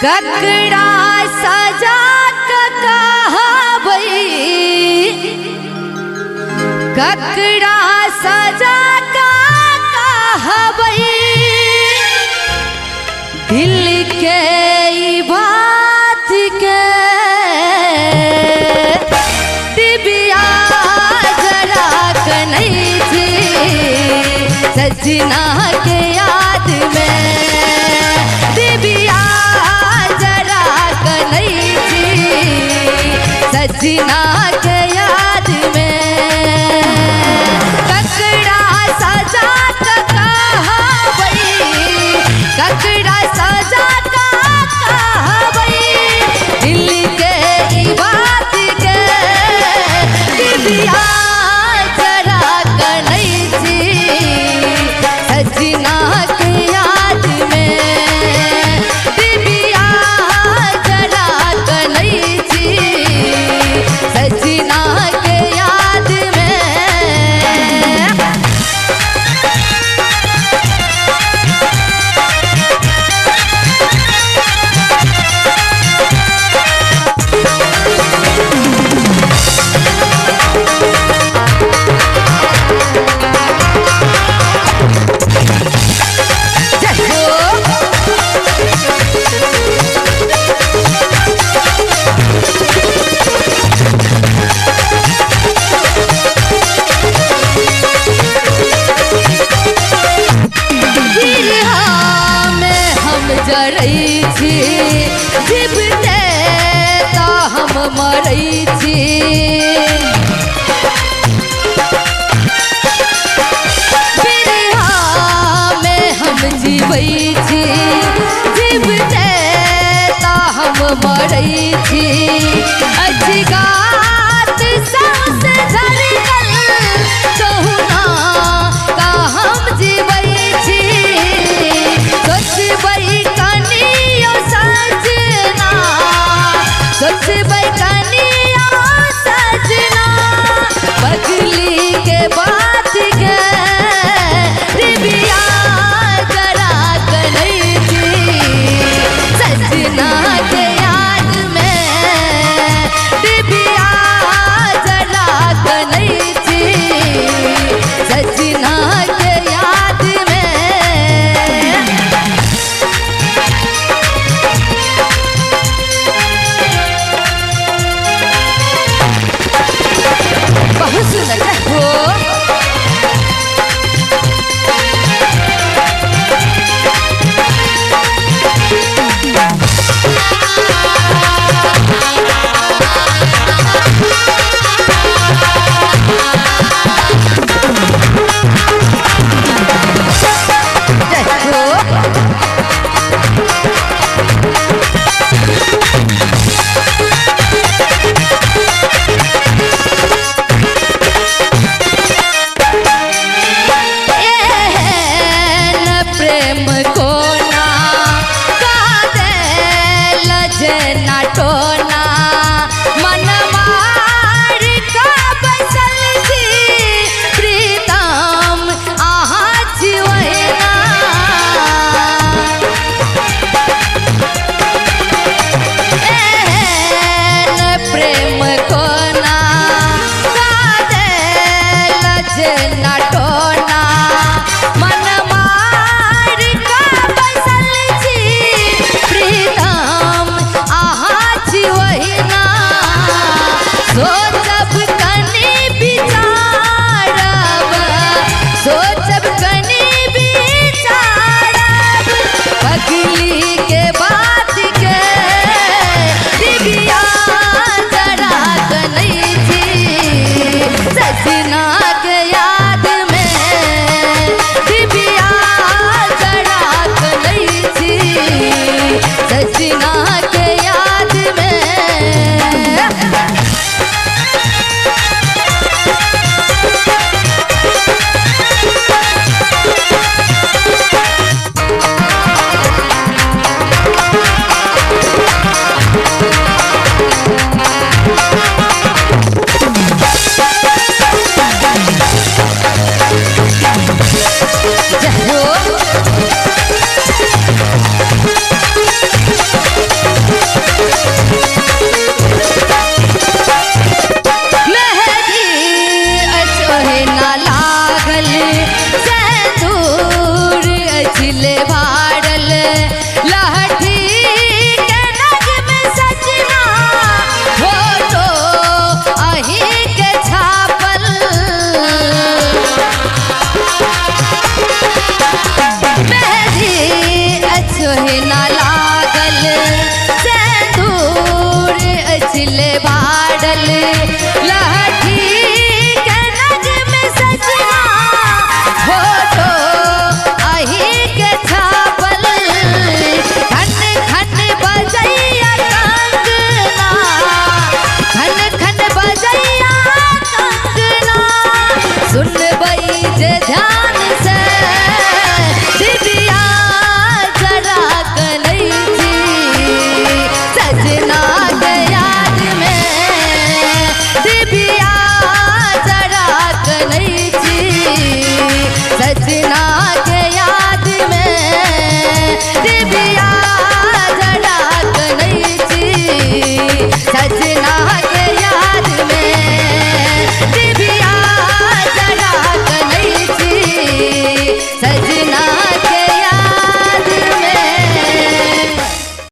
ककड़ा सजा कहबई, ककड़ा सजा कहबई, दिल के बात के दिबिया जरा कनई थी सजना के याद में, दिबिया जरा कनई थी सजना के याद में। ककड़ा सजा कहबई, ककड़ा सजा कहबई, दिल के बात के दिबिया जरा कनई थी सजना के याद में, दिबिया जरा कनई थी सजना के याद में। जरई थी जीवते तो हम मरई थी, बिरहा में हम जीवई थी, जीवते तो हम मरई थी। अच्छी गात सांस धड़कन कहुना का हम जीवई थी, सोचबई कनियो सजना, सोचबई कनियो सजना, बदली के बात के दिबिया जरा कनई थी सजना के याद में, दिबिया जरा कनई थी सजना के याद में। बहुत सुंदर हो प्रेम को ना कादे लजना टोना, मन मार का बसल थी प्रीतम आहा जीवना, प्रेम को ना कादे लजना टोना, मन सोचब कनी बिचारब, सोचब कनी बिचारब, पगली के बात के दिबिया जरा कनई थी सजना के याद में, दिबिया जरा कनई थी सजना के याद में। गईली